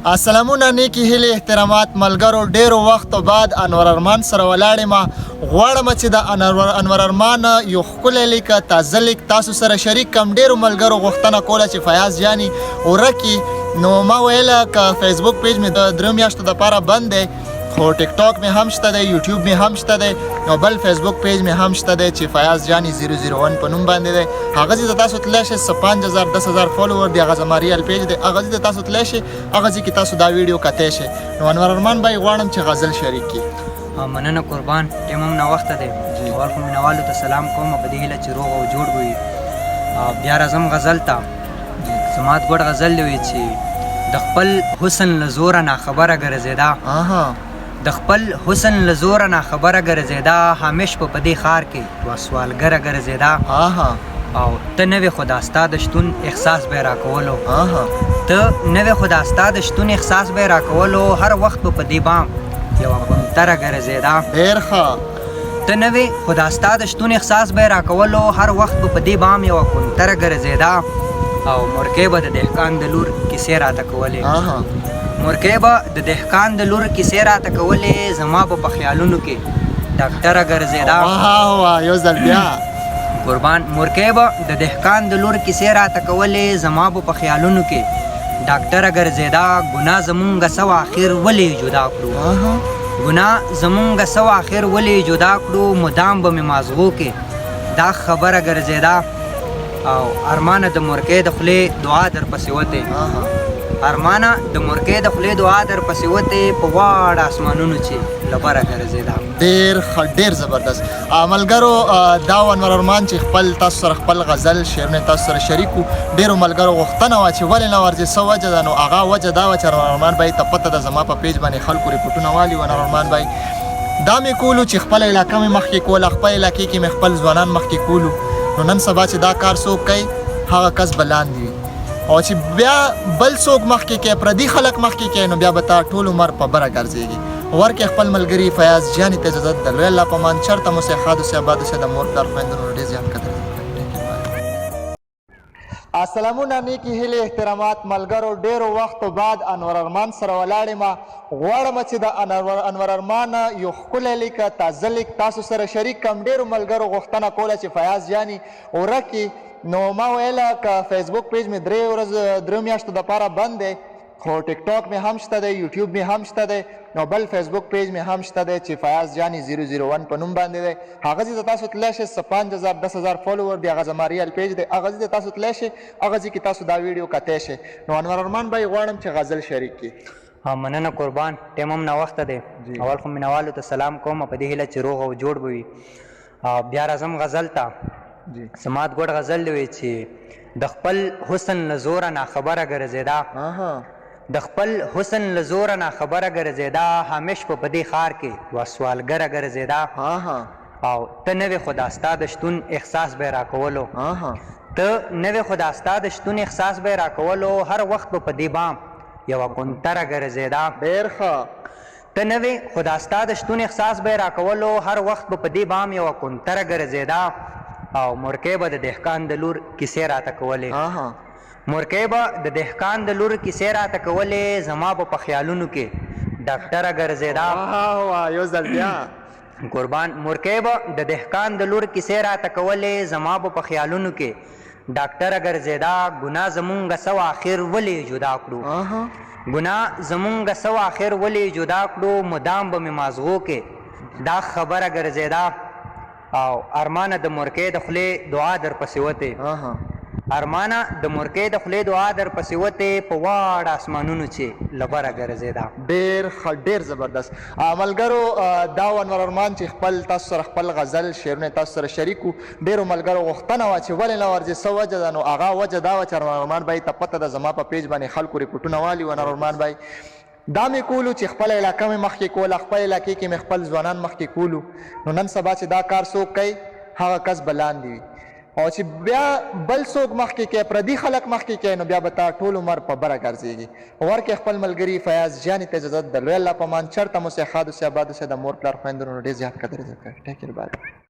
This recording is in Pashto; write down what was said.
سلامونه نیکی هیلې احترامات ملګرو ډیرو وختو بعد انور ارمان سره ولاړ ما غواړم چې د انور ارمان یو ښکلی لیک تازه لیک تاسو سره شریک کم. ډیرو ملګرو غوښتنه کوله چې فیاض جاني ورکي نو ما ویله که فیسبوک پیج مې د 3 میاشتو دپاره بند دی خو ټیک ټاک مې هم شته دی یوټیوب مې هم شته دی نو بل فیسبوک پیج مې هم شته دی چې فیاض جاني 001 په نوم باندې دی. هغه ځای ته تاسو تللی شئ 5000 10000 فالوور دی هغه زما ریل پیج دی هغه ځای ته تاسو تللی شئ هغه ځای کې تاسو دا ویډیو کتی شئ. نو انور ارمان بھائی غواړم چې غزل شریک کړي. مننه قربان ټیم هم ناوخته دی ورکو مینوالو ته سلام کوم په دې هیله چې روغ او جوړ وي. بیا راځم غزل ته. زما ګډ غزل دی چې د خپل حسن له زوره ناخبره ګرځېدا د خپل حسن له زوره ناخبره ګرځېدا همیش په دې ښار کې یوه سوالګره ګرځېدا او ته نوې خو دا ستا د شتون احساس به یې راکولو ته نوې خو دا ستا د شتون احساس به یې راکولو هر وخت په دې بام یوه بمتره ګرځېدا ډېر ښه ته نوې خو دا ستا د شتون احساس به یې راکولو هر وخت په دې بام یوه کنتره ګرځېدا او مورکۍ به د دهقان د لور کیسې راته کولې مورکۍ به د دهقان د لور کیسې راته کولې زما به په خیالونو کې ډاکټره ګرځېدا یو ځل بیا قربان مورکۍ به د دهقان د لور کیسې راته کولې زما به په خیالونو کې ډاکټره ګرځېدا ګناه زمونږ سو آخر ولې جدا کړو ګناه زمونږ سو آخر ولې جدا کړو مدام به مې مازغو کې دا خبره ګرځېدا او ارمانه د مورکۍ د خولې دعا در پسې وتې ارمانه د مورکۍ د خولې دعا در پسې وتې په واړه اسمانونو چې لبره ګرځېدا. ډېر ښه ډېر زبردست ملګرو دا انور ارمان چې خپل تاسو سره خپل غزل شعرونه تاسو سره شریک وو. ډېرو ملګرو غوښتنه وه چې ولې نه ورځي څه وجه ده نو هغه وجه دا وه چې انور ارمان بھائی ته پته ده زما په پیج باندې خلکو ریپورټونه والي انور ارمان بھائی دا مې کولو چې خپل علاقه مې مخکې کوله خپل علاقې کې مې خپل ځوانان مخکې کولو نو نن سبا چې دا کار څوک کوي هغه کس به لاندې وي او چې بیا بل څوک مخکې کوي پردي خلک مخکې کوي نو بیا به تا ټول عمر په بره ګرځېږي. ورکې خپل ملګري فیاض جاني ته اجازت د لوی الله په امان چېرته مو سئ ښاد اوسئ اباد اوسئ د مور پلار خویندو ډېر زیات قدر سلامونه نیکی هیلې احترامات ملګرو ډېرو وختو بعد انور ارمان سره ولاړ یم غواړم چې د انور ارمان یو ښکلی لیک تازه لیک تاسو سره شریک کم. ډېرو ملګرو غوښتنه کوله چې فیاض جاني ورکي نو ما ویله که فیسبوک پیج مې 3 میاشتو دپاره بند دی خو ټیک ټاک مې هم شته دی یوټیوب مې هم شته دی نو بل فیسبوک پیج مې هم شته دی چې فیاض جاني 001 په نوم باندې دی هغه ځای ته تاسو تللی شئ 5000 10000 فالوور دی هغه زما ریل پیج دی هغه ځای ته تاسو تللی شئ هغه ځای کې تاسو دا ویډیو کتی شئ. نو انور ارمان بھائی غواړم چې غزل شریک کړي. مننه قربان ټیم هم ناوخته دی اول خو مینوالو ته سلام کوم په دې هیله چې روغ او جوړ به وي. بیا راځم غزل ته. زما ګډ غزل دی چې د خپل حسن له زوره ناخبره ګرځېدا د خپل حسن له زوره ناخبره ګرځېدا همیش په دې ښار کې یوه سوالګره ګرځېدا او ته نوې خو دا ستا د شتون احساس به یې راکولو ته نوې خو دا ستا د شتون احساس به یې راکولو هر وخت به په دې بام یوه کنتره ګرځېدا. ډېر ښه ته نوې خو دا ستا د شتون احساس به یې راکولو هر وخت به په دې بام یوه کنتره ګرځېدا او مورکۍ به د دهقان د لور کیسې راته کولې مورکۍ به د دهقان د لور کیسې راته کولې زما به په خیالونو کې ډاکټره ګرځېدا یو ځل بیا قربان مورکۍ به د دهقان د لور کیسې راته کولې زما به په خیالونو کې ډاکټره ګرځېدا ګناه زمونږ سو آخر ولې جدا کړو ګناه زمونږ سو آخر ولې جدا کړو مدام به مې مازغو کې دا خبره ګرځېدا او ارمانه د مورکۍ د خولې دعا در پسې وتې ارمانه د مورکۍ د خولې دعا در پسې وتې په واړه اسمانونو چې لبره ګرځېدا. ډېر ښه ډېر زبردست ملګرو دا انور ارمان چې خپل تاسو سره خپل غزل شعرونه تاسو سره شریک وو. ډېرو ملګرو غوښتنه وه چې ولې نه ورځي څه وجه ده نو هغه وجه دا وه چې انور ارمان بھائی ته پته ده زما په پیج باندې خلکو ریپورټونه والي انور ارمان بھائی دا مې کولو چې خپل علاقه مې مخکې کوله خپل علاقې کې مې خپل ځوانان مخکې کولو نو نن سبا چې دا کار څوک کوي هغه کس به لاندې وي او چې بیا بل څوک مخکې کوي پردي خلک مخکې کوي نو بیا به تا ټول عمر په بره ګرځېږي. ورکې خپل ملګري فیاض جاني ته اجازت د لوی الله په امان چېرته مو سئ ښاد اوسئ اباد اوسئ د مور پلار خویندو ډېر زیات قدر عزت کوي. ټیک کیر بای.